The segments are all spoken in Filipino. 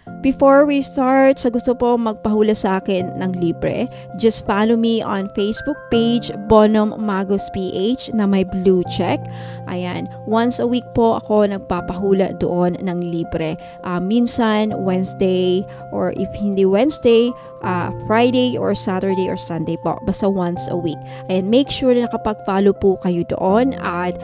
Before we start, sa gusto po magpahula sa akin ng libre, just follow me on Facebook page, Bonum Magos PH, na may blue check. Ayan, once a week po ako nagpapahula doon ng libre. Minsan, Wednesday, or if hindi Wednesday, Friday or Saturday or Sunday po. Basta once a week. Ayan, make sure na nakapag-follow po kayo doon at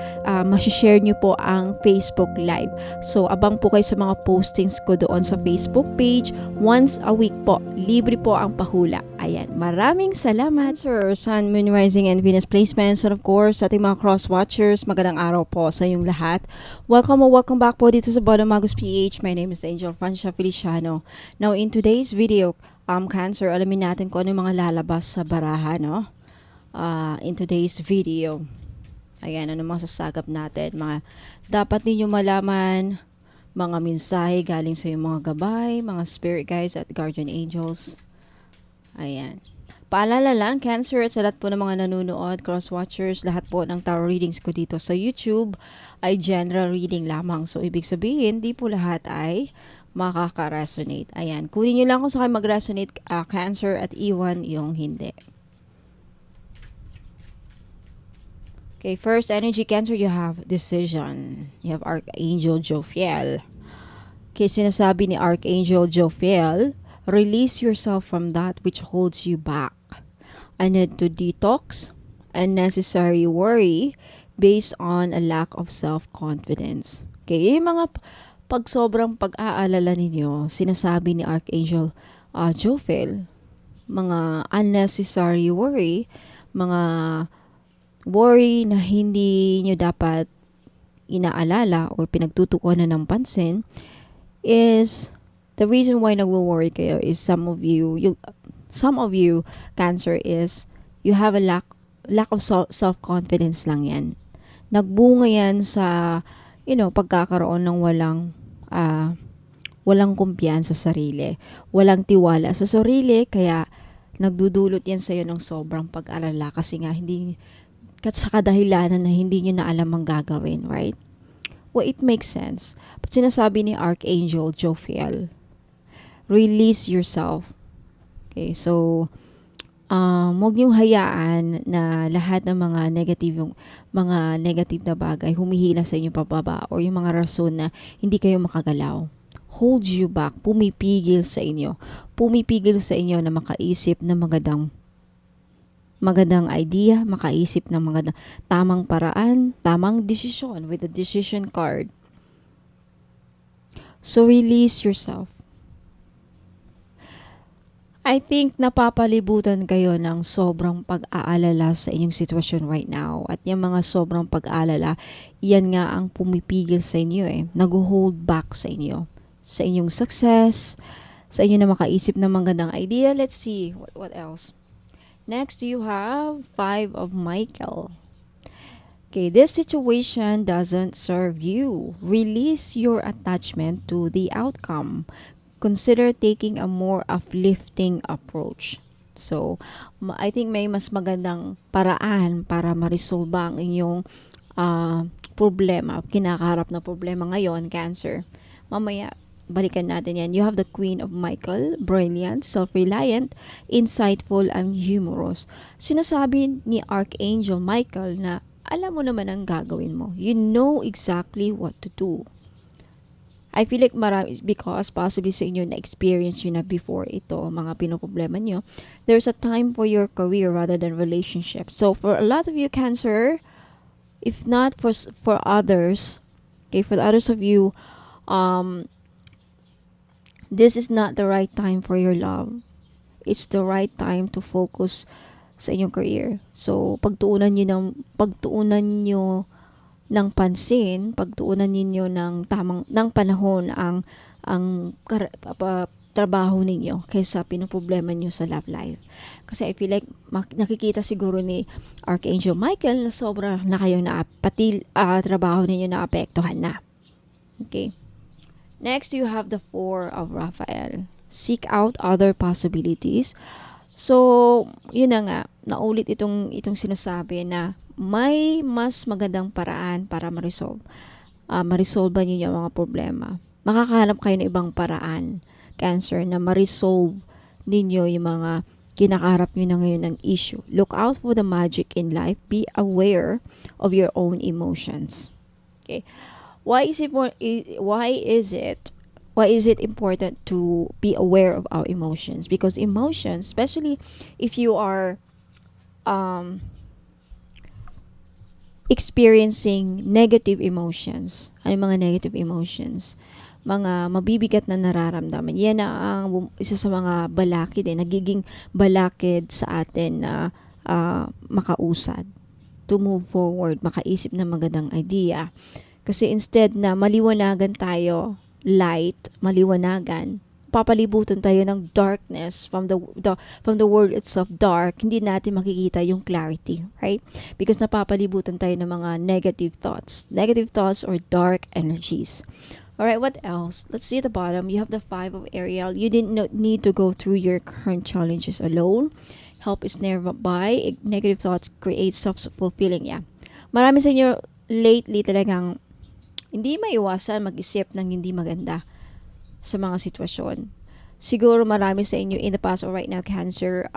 masishare nyo po ang Facebook Live. So, abang po kayo sa mga postings ko doon sa Facebook page. Once a week po, libre po ang pahula. Ayan, maraming salamat. Sir, Sun, Moon, Rising, and Venus placements. And of course, sa ating mga cross-watchers, magandang araw po sa inyong lahat. Welcome or welcome back po dito sa Bonum Magos PH. My name is Angel Francia Feliciano. Now, in today's video, Cancer, alamin natin kung ano yung mga lalabas sa baraha, no? In today's video. Ayan, ano mga sasagap natin, mga dapat ninyo malaman, mga mensahe galing sa iyong mga gabay, mga spirit guides at guardian angels. Ayan. Paalala lang, Cancer, at sa lahat po ng mga nanonood, cross-watchers, lahat po ng tarot readings ko dito sa YouTube ay general reading lamang. So, ibig sabihin, di po lahat ay makaka-resonate. Ayan. Kunin nyo lang kung sa kayo mag-resonate, Cancer, at iwan yung hindi. Okay, first energy, Cancer, you have decision. You have Archangel Jophiel. Okay, sinasabi ni Archangel Jophiel, release yourself from that which holds you back. I need to detox unnecessary worry based on a lack of self-confidence. Okay, yung mga pag sobrang pag-aalala ninyo, sinasabi ni Archangel Jophiel, mga unnecessary worry, mga worry na hindi nyo dapat inaalala or pinagtutuunan ng pansin is the reason why nagwo-worry kayo is some of you Cancer, is you have a lack of self-confidence lang yan. Nagbunga yan sa pagkakaroon ng walang kumpiyansa sa sarili, walang tiwala sa sarili, kaya nagdudulot yan sa iyo ng sobrang pag-alala kasi nga hindi sa kadahilanan na hindi nyo na alam ang gagawin, right? Well, it makes sense. But sinasabi ni Archangel Jophiel, release yourself. Okay, so huwag niyong hayaan na lahat ng mga negative na bagay humihila sa inyo pababa or yung mga rason na hindi kayo makagalaw. Holds you back, pumipigil sa inyo na makaisip ng magandang idea, makaisip ng magandang tamang paraan, tamang desisyon with the decision card. So release yourself. I think napapalibutan kayo ng sobrang pag-aalala sa inyong sitwasyon right now. At yung mga sobrang pag-aalala, yan nga ang pumipigil sa inyo nag-hold back sa inyo. Sa inyong success, sa inyo na makaisip ng magandang idea. Let's see, what else? Next, you have 5 of Michael. Okay, this situation doesn't serve you. Release your attachment to the outcome. Consider taking a more uplifting approach. So, I think may mas magandang paraan para ma-resolve ang inyong problema, kinakaharap na problema ngayon, Cancer. Mamaya, balikan natin yan. You have the Queen of Michael, brilliant, self-reliant, insightful, and humorous. Sinasabi ni Archangel Michael na alam mo naman ang gagawin mo. You know exactly what to do. I feel like marami, because possibly sa inyo na-experience nyo na before ito, mga pinoproblema nyo, there's a time for your career rather than relationship. So, for a lot of you, Cancer, if not for others, okay, for the others of you, this is not the right time for your love. It's the right time to focus sa inyong career. So, pagtuunan nyo ng pansin, pagtuunan ninyo ng panahon ang trabaho ninyo kaysa pinoproblema nyo sa love life. Kasi I feel like nakikita siguro ni Archangel Michael na sobra na kayo trabaho ninyo na apektuhan na. Okay. Next, you have the 4 of Raphael. Seek out other possibilities. So, yun na nga, naulit itong sinasabi na may mas magandang paraan para ma-resolve niyo yung mga problema. Makakahanap kayo ng ibang paraan Cancer, na ma-resolve ninyo yung mga kinakaharap nyo na ngayon ng issue. Look out for the magic in life. Be aware of your own emotions. Okay. Why is it important to be aware of our emotions? Because emotions, especially if you are experiencing negative emotions. Ano yung mga negative emotions? Mga mabibigat na nararamdaman. Yan ang isa sa mga balakid nagiging balakid sa atin na makausad, to move forward, makaisip ng magandang idea. Kasi instead na maliwanagan tayo, maliwanagan, papalibutan tayo ng darkness from the word itself, dark, hindi natin makikita yung clarity, right? Because napapalibutan tayo ng mga negative thoughts or dark energies. Alright, what else? Let's see at the bottom. You have the 5 of Ariel. You didn't need to go through your current challenges alone. Help is nearby. Negative thoughts create self-fulfilling. Yeah. Marami sa inyo lately talagang hindi maiwasan mag-isip ng hindi maganda sa mga sitwasyon. Siguro marami sa inyo in the past or right now, Cancer,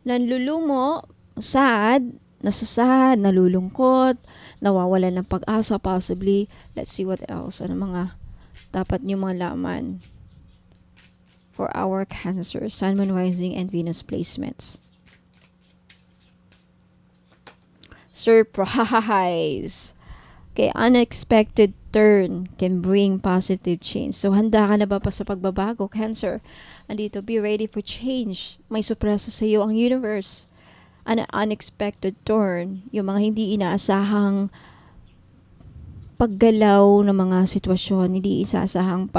nanlulumo, nasasad, nalulungkot, nawawalan ng pag-asa possibly. Let's see what else. Ano mga dapat nyo malaman for our Cancer, Sun, Moon, Rising, and Venus placements. Surprise! Okay, unexpected turn can bring positive change. So, handa ka na ba pa sa pagbabago, Cancer? Andito, be ready for change. May surpresa sa iyo ang universe. An unexpected turn, yung mga hindi inaasahang paggalaw ng mga sitwasyon, hindi inaasahang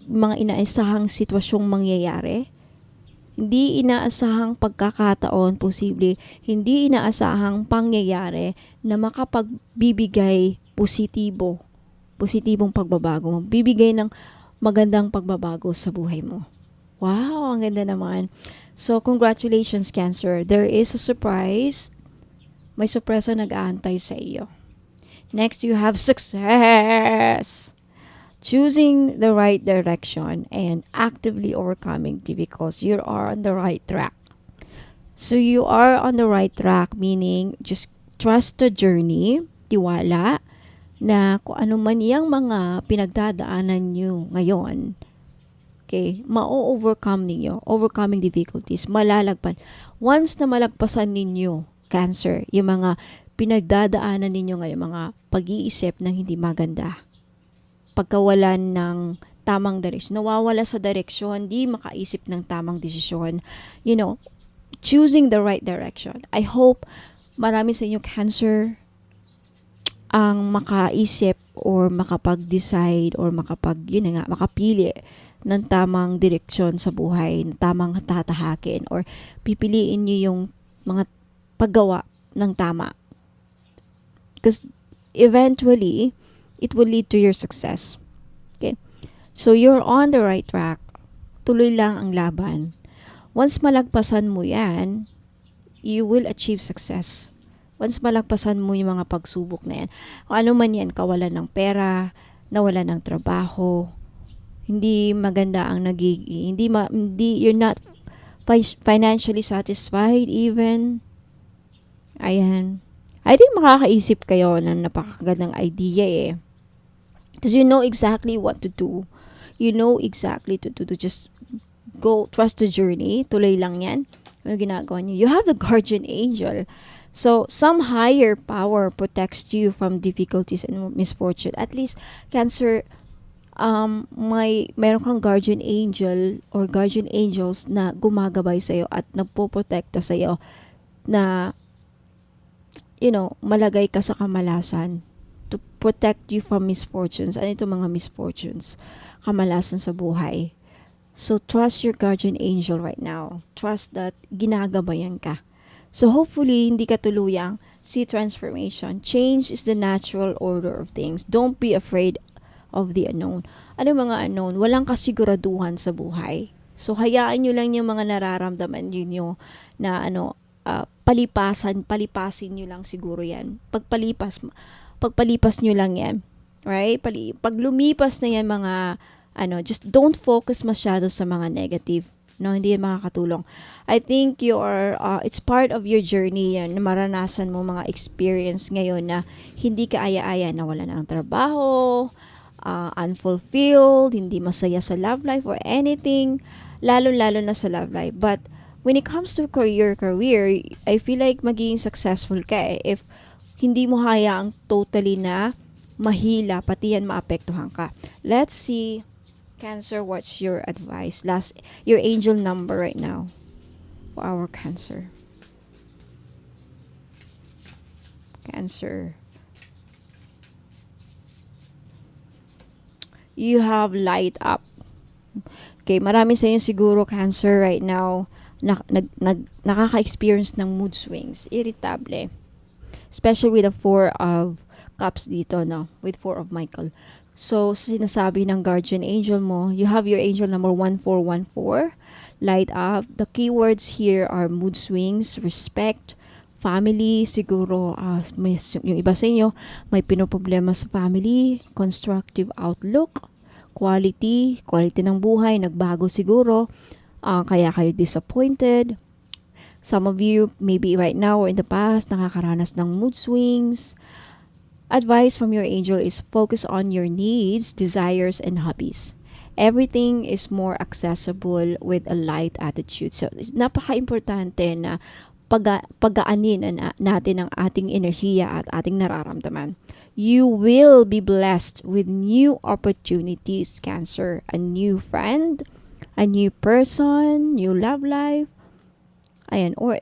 mga inaasahang sitwasyong mangyayari. Hindi inaasahang pagkakataon, posible, hindi inaasahang pangyayari na makapagbibigay positibong pagbabago, magbibigay ng magandang pagbabago sa buhay mo. Wow, ang ganda naman. So, congratulations, Cancer. There is a surprise. May surpresa nag-aantay sa iyo. Next, you have success. Choosing the right direction and actively overcoming difficulties. You are on the right track. So you are on the right track, meaning just trust the journey, tiwala, na kung ano man yung mga pinagdadaanan nyo ngayon, okay, ma-overcome ninyo, overcoming difficulties, malalagpan. Once na malagpasan ninyo, Cancer, yung mga pinagdadaanan ninyo ngayon, mga pag-iisip ng hindi maganda, pagkawalan ng tamang direksyon, nawawala sa direksyon, di makaisip ng tamang desisyon, choosing the right direction. I hope marami sa inyo, Cancer, ang makaisip or makapag-decide or makapili ng tamang direksyon sa buhay, tamang tatahakin, or pipiliin nyo yung mga paggawa ng tama. Because eventually, it will lead to your success. Okay? So, you're on the right track. Tuloy lang ang laban. Once malagpasan mo yan, you will achieve success. Once malagpasan mo yung mga pagsubok na yan, kung ano man yan, kawalan ng pera, nawalan ng trabaho, hindi maganda ang you're not financially satisfied even. Ayan. I think makakaisip kayo ng napakagandang idea Because you know exactly what to do. You know exactly to just go, trust the journey. Tuloy lang yan. Ano ginagawa niyo? You have the guardian angel. So, some higher power protects you from difficulties and misfortune. At least, Cancer, meron kang guardian angel or guardian angels na gumagabay sa'yo at nagpoprotekta sa'yo na, malagay ka sa kamalasan to protect you from misfortunes. Ano ito mga misfortunes? Kamalasan sa buhay. So, trust your guardian angel right now. Trust that ginagabayan ka. So, hopefully, hindi ka tuluyang see transformation. Change is the natural order of things. Don't be afraid of the unknown. Ano mga unknown? Walang kasiguraduhan sa buhay. So, hayaan nyo lang yung mga nararamdaman nyo na palipasin nyo lang siguro yan. Pagpalipas nyo lang yan. Right? Pag lumipas na yan mga, just don't focus masyado sa mga negative. No, hindi yan makakatulong. I think it's part of your journey yan, na maranasan mo mga experience ngayon na hindi ka aya-aya, nawala ng trabaho, unfulfilled, hindi masaya sa love life or anything, lalo-lalo na sa love life. But when it comes to career, I feel like magiging successful ka if hindi mo hayaang totally na mahila, pati yan maapektuhan ka. Let's see, Cancer, what's your advice? Your angel number right now for our Cancer. Cancer. You have light up. Okay, marami sa inyo siguro Cancer right now nakaka-experience ng mood swings, irritable. Especially with the 4 of Cups dito, no? With 4 of Michael. So, sinasabi ng guardian angel mo, you have your angel number 1414, light up. The keywords here are mood swings, respect, family, siguro, yung iba sa inyo, may pinoproblema sa family, constructive outlook, quality ng buhay, nagbago siguro, kaya kayo disappointed. Some of you, maybe right now or in the past, nakakaranas ng mood swings. Advice from your angel is focus on your needs, desires, and hobbies. Everything is more accessible with a light attitude. So, napaka-importante na pagaanin natin ang ating enerhiya at ating nararamdaman. You will be blessed with new opportunities, Cancer. A new friend, a new person, new love life, or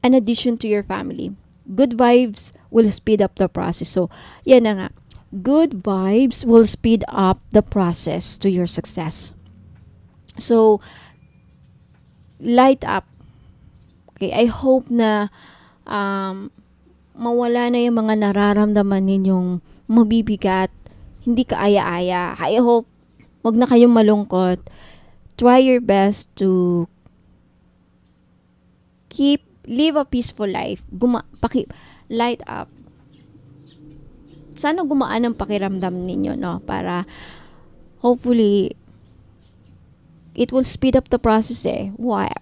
an addition to your family. Good vibes will speed up the process. So, yan na nga. Good vibes will speed up the process to your success. So, light up. Okay, I hope na mawala na yung mga nararamdaman ninyong mabibigat, hindi ka aya-aya. I hope wag na kayong malungkot. Try your best to live a peaceful life. Light up. Sana gumaan ang pakiramdam ninyo, no? Para hopefully it will speed up the process. Why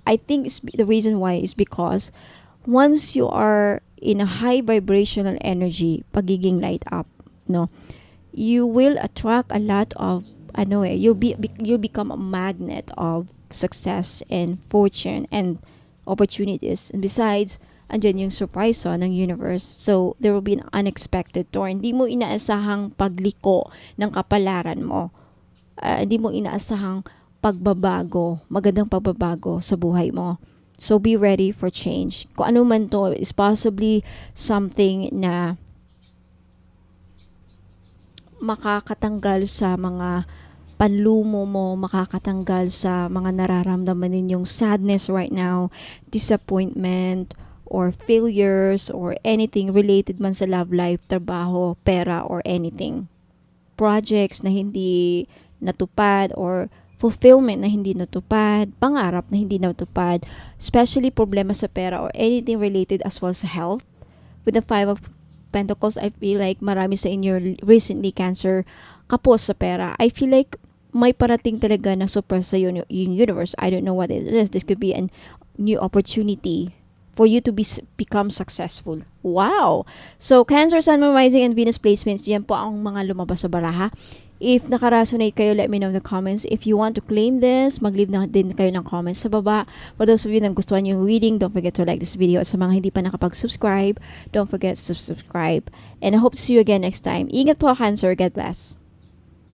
I think the reason why is because once you are in a high vibrational energy, pagiging light up, no? You will attract a lot of you'll become a magnet of success and fortune and opportunities. And besides, andyan yung surprise ng universe. So, there will be an unexpected turn. Hindi mo inaasahang pagliko ng kapalaran mo. Hindi mo inaasahang magandang pagbabago sa buhay mo. So, be ready for change. Kung ano man to, is possibly something na makakatanggal sa mga panlumo mo, makakatanggal sa mga nararamdaman ninyong sadness right now, disappointment, or failures, or anything related man sa love life, trabaho, pera, or anything. Projects na hindi natupad, or fulfillment na hindi natupad, pangarap na hindi natupad, especially problema sa pera, or anything related as well sa health. With the 5 of Pentacles, I feel like marami sa inyo recently, Cancer, kapos sa pera. I feel like may parating talaga na surprise sa yung universe. I don't know what it is. This could be a new opportunity for you to become successful. Wow! So, Cancer, Sun, Moon, Rising, and Venus placements, yan po ang mga lumabas sa baraha. If naka-resonate kayo, let me know in the comments. If you want to claim this, mag-leave na din kayo ng comments sa baba. For those of you na gustuhan yung reading, don't forget to like this video. At sa mga hindi pa nakapag-subscribe, don't forget to subscribe. And I hope to see you again next time. Ingat po, Cancer. God bless.